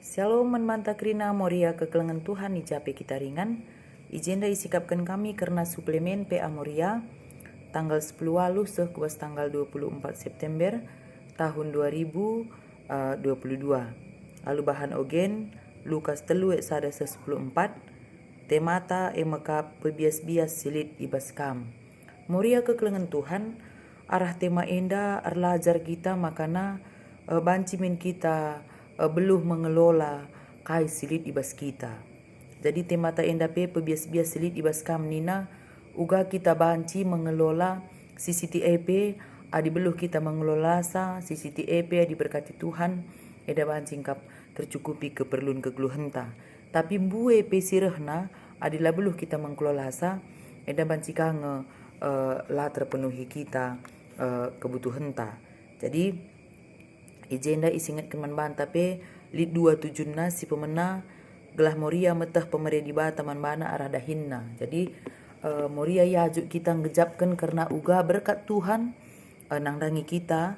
Shalom menmanta krina moria kekelengan Tuhan ijape kita ringan. Ijenda isikapkan kami karena suplemen PA Moria tanggal 10 walu sekuas tanggal 24 September tahun 2022. Lalu bahan ogen Lukas telu sada 10:4 temata emeka pebias-bias silit ibas kam. Moria kekelengan Tuhan arah tema enda arlajar kita makana bancimin kita belum mengelola kai silit ibas kita. Jadi tema ta enda pe pebias-bias silit ibas kam nina uga kita banci mengelola CCTAP adi beluh kita mengelola sa CCTAP adi berkati Tuhan eda banci kap tercukupi keperluan kekeluhan ta. Tapi mbue pe sirehna adilah beluh kita mengelola sa eda banci kange lah terpenuhi kita kebutuhan ta. Jadi ijenda isingat keman banta pe lid 27 si pemena gelah moria metah pemere di bata man bana arah dahinna. Jadi moria yajuk kita ngejapkan karena uga berkat Tuhan nangdangi kita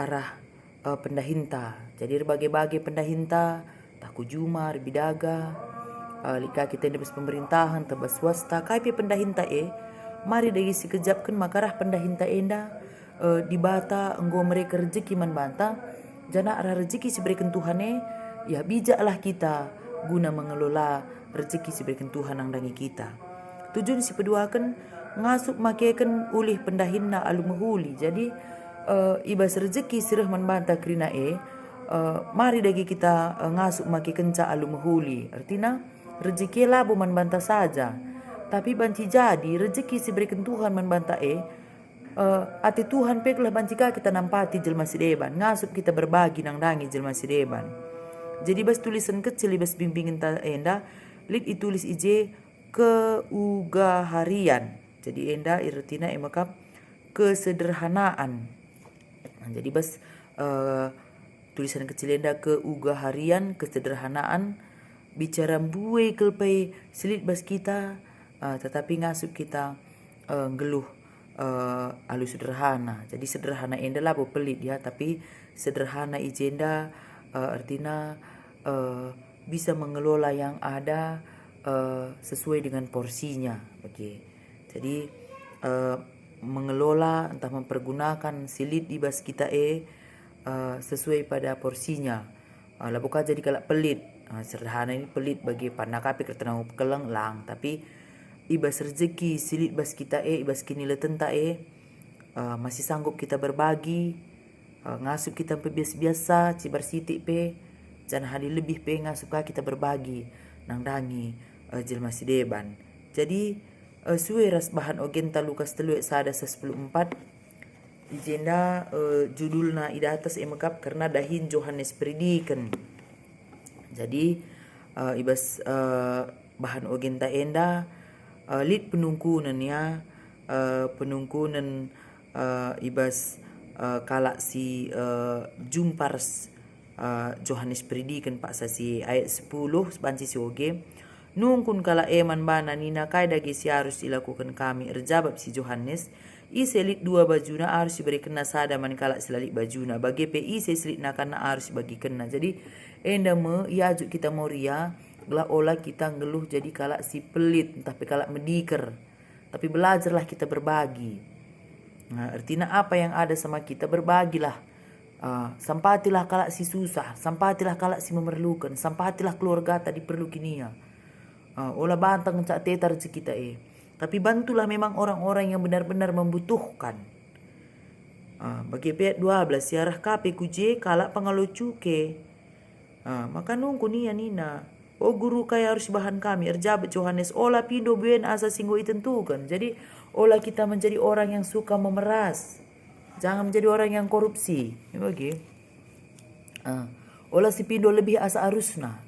arah pendahinta. Jadi berbagai-bagai pendahinta taku jumar bidaga lika kita debes pemerintahan tebas swasta kai pe pendahinta mari dari si kejapkan makarah pendahinta enda di bata enggo mereka rezeki man banta jana arah rezeki siberikan Tuhan ya bijaklah kita guna mengelola rezeki siberikan Tuhan ang dangi kita. Tujuan si peduakan ngasup makeken ulih pendahinna alu mehuli. Jadi ibas rezeki sirah man banta krina mari dagi kita ngasup makeken ca alu mehuli. Artinya rezeki labu man banta saja. Tapi banci jadi rezeki siberikan Tuhan man banta ati Tuhan peklah bancika kita nampati jelma sideban ngasup kita berbagi nang dangi jelma sideban. Jadi bas tulisan kecil bas bimbingin ta enda lit itulis ije keugaharian. Jadi enda irtina emakap kesederhanaan. Jadi bas tulisan kecil enda keugaharian kesederhanaan bicara buai kelpai selit bas kita tetapi ngasup kita ngeluh alu sederhana. Jadi sederhana enda lah pelit ya, tapi sederhana ijenda artinya bisa mengelola yang ada sesuai dengan porsinya. Okay. Jadi mengelola entah mempergunakan silit ibas kita sesuai pada porsinya. Lah bukan jadi kalak pelit. Sederhana ini pelit bagi pandakapi kertanau keleng lang, tapi ibas rezeki silit bas kita ibas kini letenta masih sanggup kita berbagi ngasup kita biasa cibar sitik pe jangan hari lebih pe ngasup kita berbagi nang dangi jelma sideban. Jadi suwe ras bahan ogen ta Lukas telu sada 10:4 ijenda judulna ida atas emekap karena dahin Johannes prediken. Jadi ibas bahan ogen ta enda lid penungkunan ya penungkunan ibas kalak si jumpars Johannes predikan pak sasi ayat 10 banci si oge nungkun kala eman bana nina kai dagi si harus dilakukan kami erjabab si Johannes ise lid 2 bajuna harus diberi kena sada man kalak silalik bajuna bagi pe ise selit nakana harus bagi kena. Jadi enda me iajuk kita moria gelah olah kita ngeluh jadi kalak si pelit tapi kalak mediker, tapi belajarlah kita berbagi. Nah, artinya apa yang ada sama kita berbagilah. Sampatilah kalak si susah, sampatilah kalak si memerlukan, sampatilah keluarga tadi perlu kinia. Olah bantang cak tetar kita tapi bantulah memang orang-orang yang benar-benar membutuhkan. Bagi pihak 12 siarah kape kuje kalak pengalucuke. Maka nungku nia nina. Oh guru kaya harus bahan kami erjabat Johannes olah pindo buen asa singgo itentukan. Jadi olah kita menjadi orang yang suka memeras, jangan menjadi orang yang korupsi. Bagi olah si pindo lebih asa arusna.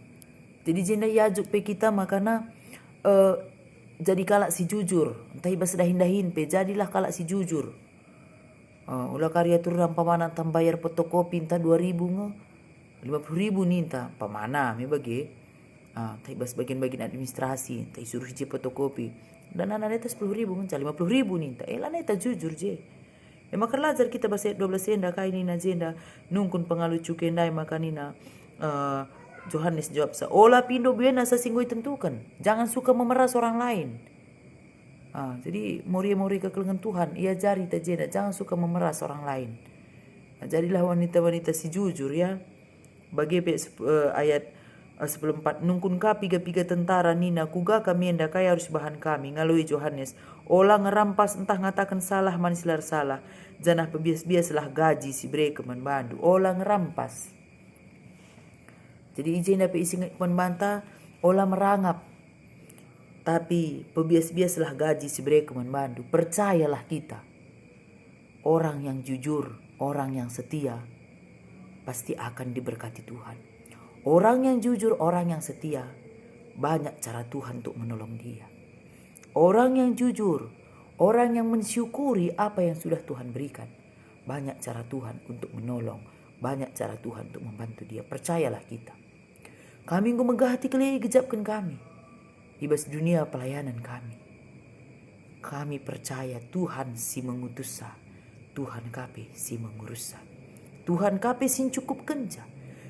Jadi jenda yajuk pe kita makana jadi kalak si jujur. Entah ibas dahin-dahin pe jadilah kalak si jujur. Olah karya turun pamana tambayar fotokopi entah 2.000 50.000 ninta pamana bagi. Bas bagian-bagian administrasi, suruh je fotokopi. Dan anak neta 10.000 mencari 50.000 ninta. Lah neta jujur je. Maka lajar kita bahasa 12 enda kai nina jenda nungkun pengalucu kendai maka nina Yohanes jawab ola pindo buena sasinggoy tentukan. Jangan suka memeras orang lain. Jadi moria-moria kekelengan Tuhan, ia jari tajena, jangan suka memeras orang lain. Jadilah wanita-wanita si jujur ya. Bagi ayat 14, nungkun ka piga-piga tentara nina kuga kami enda kaya harus bahan kami ngalui Yohanes. Ola ngerampas entah ngatakan salah manisilar salah. Janah pebias-biaslah gaji si mereka membantu. Ola ngerampas. Jadi izin dapat isi membantah, olah merangap. Tapi pebias-biaslah gaji si mereka membantu. Percayalah kita. Orang yang jujur, orang yang setia, pasti akan diberkati Tuhan. Orang yang jujur, orang yang setia, banyak cara Tuhan untuk menolong dia. Orang yang jujur, orang yang mensyukuri apa yang sudah Tuhan berikan, banyak cara Tuhan untuk menolong, banyak cara Tuhan untuk membantu dia. Percayalah kita. Kami megah hati kelih gejapkan kami. Ibas dunia pelayanan kami. Kami percaya Tuhan si mengutusa, Tuhan kape si mengurusa. Tuhan kape sin cukup kenja.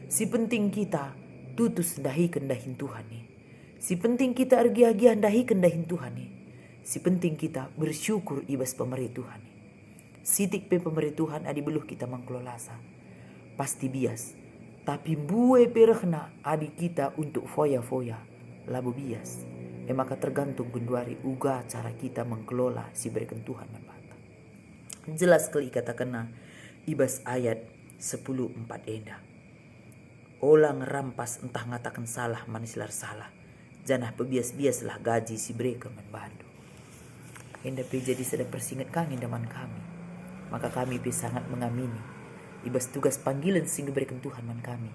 Si penting kita tutus dahi kendahin Tuhan nih. Si penting kita argi-agian dahi kendahin Tuhan nih. Si penting kita bersyukur ibas pemerintah Tuhan nih. Sitik pe pemerintah Tuhan adi beluh kita mengkelolasa. Pasti bias. Tapi bue perehna adi kita untuk foya-foya labu bias. Maka tergantung genduari uga cara kita mengkelola si berikan Tuhan membantah. Jelas kali kata kena ibas ayat 10:4 enda. Olah ngerampas entah ngatakan salah manisilar salah. Janah pebias-biaslah gaji si mereka membantu. Enda pe jadi sedang persingat kami daman kami. Maka kami pe sangat mengamini. Ibas tugas panggilan sehingga berikan Tuhan man kami.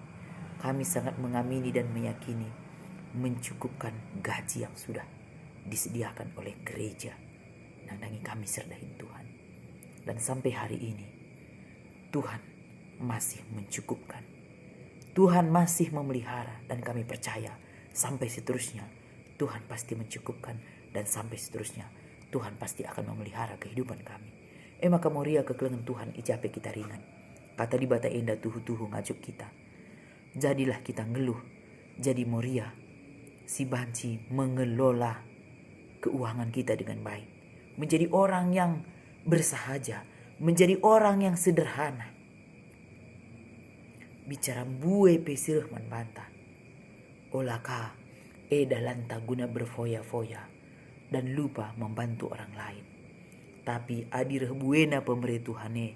Kami sangat mengamini dan meyakini mencukupkan gaji yang sudah disediakan oleh gereja. Nandangi kami serdahin Tuhan. Dan sampai hari ini Tuhan masih mencukupkan. Tuhan masih memelihara dan kami percaya sampai seterusnya Tuhan pasti mencukupkan dan sampai seterusnya Tuhan pasti akan memelihara kehidupan kami. Maka moria kekelengan Tuhan ijape kita ringan. Kata di bata enda tuhu-tuhu ngajuk kita. Jadilah kita ngeluh. Jadi moria si banci mengelola keuangan kita dengan baik. Menjadi orang yang bersahaja. Menjadi orang yang sederhana. Bicara bue pesirah membantah. Olaka lanta guna berfoya-foya dan lupa membantu orang lain. Tapi adi reh buena pemerintah Tuhane,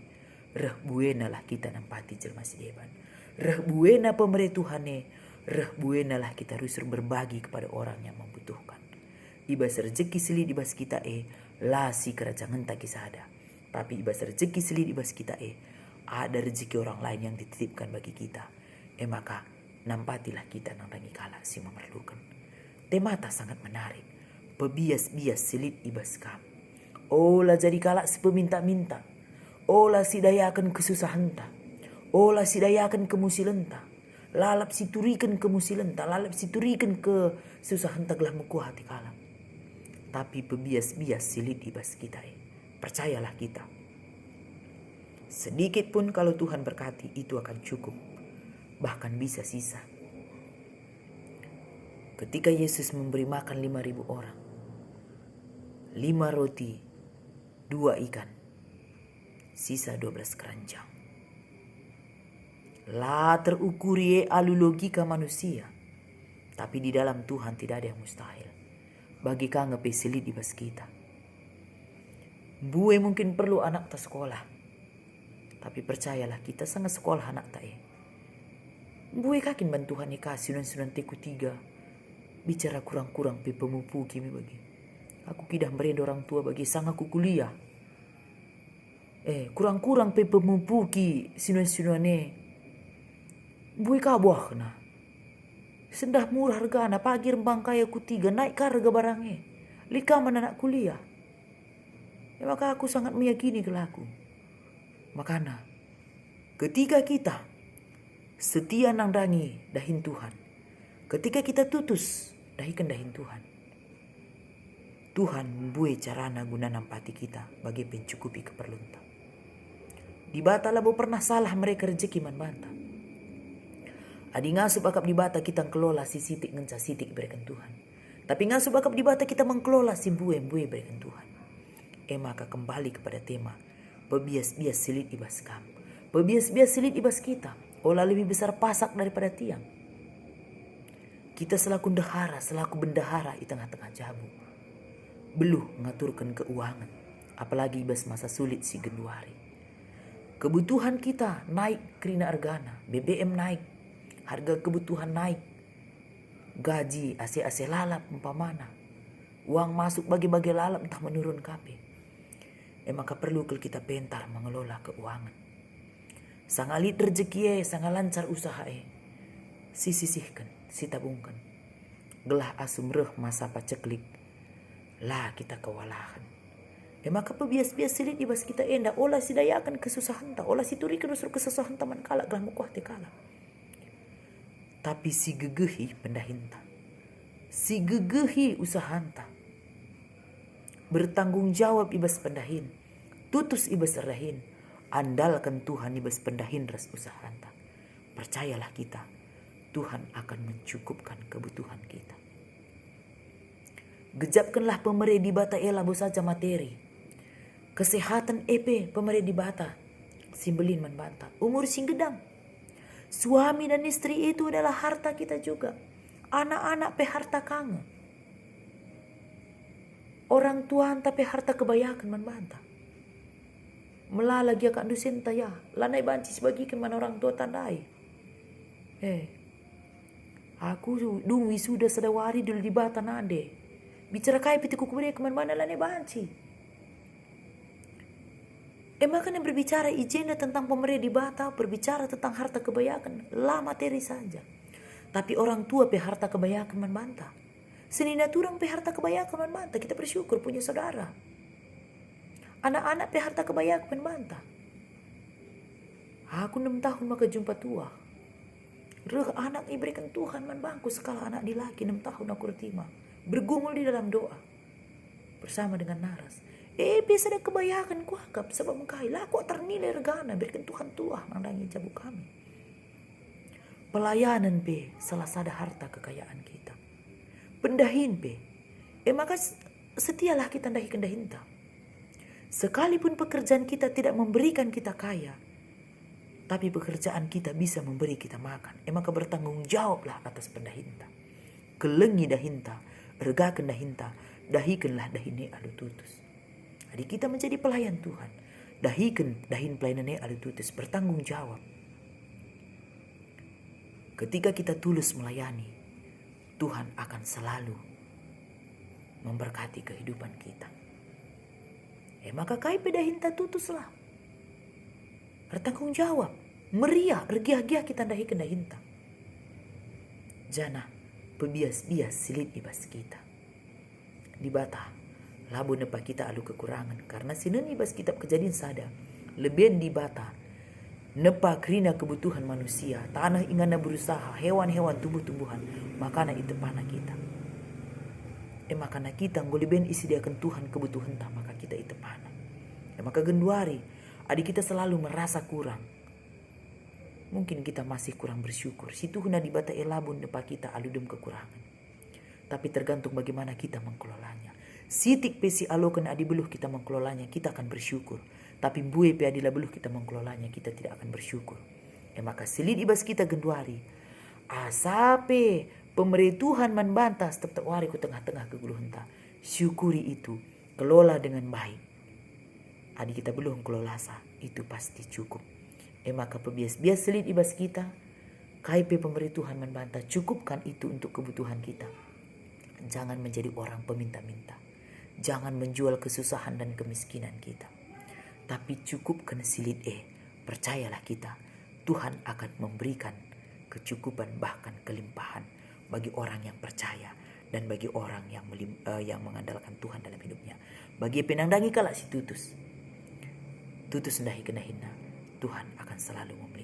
reh buena lah kita nampati jelma sideban. Reh buena pemerintah Tuhane, reh buena lah kita harus berbagi kepada orang yang membutuhkan. Ibas rezeki seli ibas kita lasi kerajaan tak kisada. Tapi ibas rezeki seli ibas kita ada rezeki orang lain yang dititipkan bagi kita. Maka nampatilah kita nandangi kala si memerlukan. Temata sangat menarik. Pebias-bias selit ibas kam. Olah jadi kala si peminta-minta. Olah si dayakan kesusahanta. Olah si dayakan kemusilenta. Lalap si turikan kemusilenta. Lalap si turikan kesusahanta gelah muku hati kala. Tapi pebias-bias selit ibas kita percayalah kita. Sedikit pun kalau Tuhan berkati itu akan cukup. Bahkan bisa sisa. Ketika Yesus memberi makan 5.000 orang. 5 roti, 2 ikan. Sisa 12 keranjang. Lah terukuri alu logika manusia. Tapi di dalam Tuhan tidak ada yang mustahil. Bagi kang ngepeselit di bas kita. Bue mungkin perlu anak ta sekolah. Tapi percayalah kita sangat sekolah anak tak Bue kakin bantuan ika sunan-sunan teku 3. Bicara kurang-kurang pe pemupu kimi bagi. Aku kidah merenda orang tua bagi sang aku kuliah. Kurang-kurang pe pemupu ki sunan-sunane. Bue ka buah kena. Sendah murah hargana pagi rembang kaya ku 3 naik ka harga barangnya. Lika mana anak kuliah. Maka aku sangat meyakini kelaku. Makanya ketika kita setia nandangi dahin Tuhan. Ketika kita tutus dahikan dahin Tuhan. Tuhan membuat carana guna nampati kita bagi pencukupi keperluan. Di bata labo pernah salah mereka rezeki man banta. Adi ngasup akap di bata kita kelola si sitik ngenca sitik berikan Tuhan. Tapi ngasup akap di bata kita mengkelola si bue berikan Tuhan. Maka kembali kepada tema pebias-bias silit ibas kam. Pebias-bias silit ibas kita. Olah lebih besar pasak daripada tiang. Kita selaku bendahara di tengah-tengah jabu. Beluh ngaturkan keuangan. Apalagi ibas masa sulit si Genduari. Kebutuhan kita naik kerina argana. BBM naik. Harga kebutuhan naik. Gaji ase-ase lalap umpamana. Uang masuk bagi-bagi lalap entah menurun kape. Maka perlu kita pintar mengelola keuangan. Sang alit rezeki sang lancar usaha sisihkan, tabungkan. Gelah asum reh masa paceklik. Lah kita kewalahan. Maka pebias-bias silit ibas kita enda. Olah si dayakan kesusahan ta. Olah si turikan usur kesusahan taman kalak. Gelah mukuah te kalak. Tapi si gegehi pendahinta. Si gegehi usahanta. Bertanggung jawab ibas pendahin. Tutus ibas rahin. Andalkan Tuhan ibas pendahin ras usahanta. Percayalah kita. Tuhan akan mencukupkan kebutuhan kita. Gejapkanlah pemerintah di bata elabo saja materi. Kesehatan pemerintah di bata. Simbelin membantah. Umur singgedang. Suami dan istri itu adalah harta kita juga. Anak-anak harta kange. Orang tua tapi harta kebayakan membantah. Melalagi akan dusen ya. Lanai banci sebagikan mana orang tua tandai. Aku dung wisuda sedawari dulu di bata nade. Bicara kai piti kuku beri kemana-mana lanai banci. Maka yang berbicara agenda tentang pemerintah di bata, berbicara tentang harta kebayakan, lah materi saja. Tapi orang tua harta kebayakan membantah. Senina turang harta kebayakan membantah. Kita bersyukur punya saudara. Anak-anak harta kebayakan membantah. Aku 6 tahun maka jumpa tua. Reh anak iberikan Tuhan membangku sekala anak di laki 6 tahun aku retima. Bergumul di dalam doa. Bersama dengan naras. Bisa ada kebayakan kuakap sebab mengkai lah kok ternilai regana berikan Tuhan tua nandangi jabu kami. Pelayanan salah satu harta kekayaan kita. Pendahin maka setialah kita dahi kendahinta. Sekalipun pekerjaan kita tidak memberikan kita kaya, tapi pekerjaan kita bisa memberi kita makan. Maka bertanggung jawablah atas pendahinta. Kelengi dahinta, regakan dahinta, dahikanlah dahine alu tutus. Jadi kita menjadi pelayan Tuhan. Dahin pelayanannya alu tutus. Bertanggung jawab. Ketika kita tulus melayani, Tuhan akan selalu memberkati kehidupan kita. Maka kai pedahinta tutuslah. Bertanggung jawab. Meriah, regiah-giah kita dahikan dahinta. Jana, pebias-bias silit ibas kita. Di bata. Labu nepa kita alu kekurangan. Karena sinan ibas kitab Kejadian sada. Lebihan di bata. Nepa kerina kebutuhan manusia. Tanah ingana berusaha. Hewan-hewan tumbuh-tumbuhan. Makana itu panah kita. Makana kita ngoliben isi diakan Tuhan kebutuhan tak. Maka kita itu panah. Maka Genduari. Adik kita selalu merasa kurang. Mungkin kita masih kurang bersyukur. Situ huna di bata elabun nepa kita aludem kekurangan. Tapi tergantung bagaimana kita mengkelolanya. Sitik pesi alokan adi beluh kita mengkelolanya, kita akan bersyukur. Tapi bue pe adila beluh kita mengkelolanya, kita tidak akan bersyukur. Maka silit ibas kita Genduari. Asape pemerituhan membantah tetap wari ku tengah-tengah keguluhenta. Syukuri itu, kelola dengan baik. Adi kita belum kelolasa, itu pasti cukup. Maka pebias-bias silit ibas kita, KIP pemerituhan membantah, cukupkan itu untuk kebutuhan kita. Jangan menjadi orang peminta-minta. Jangan menjual kesusahan dan kemiskinan kita. Tapi cukupkan silit percayalah kita, Tuhan akan memberikan kecukupan bahkan kelimpahan bagi orang yang percaya dan bagi orang yang mengandalkan Tuhan dalam hidupnya. Bagi penandangi kalak si tutus ndahi kenahina, Tuhan akan selalu memberi.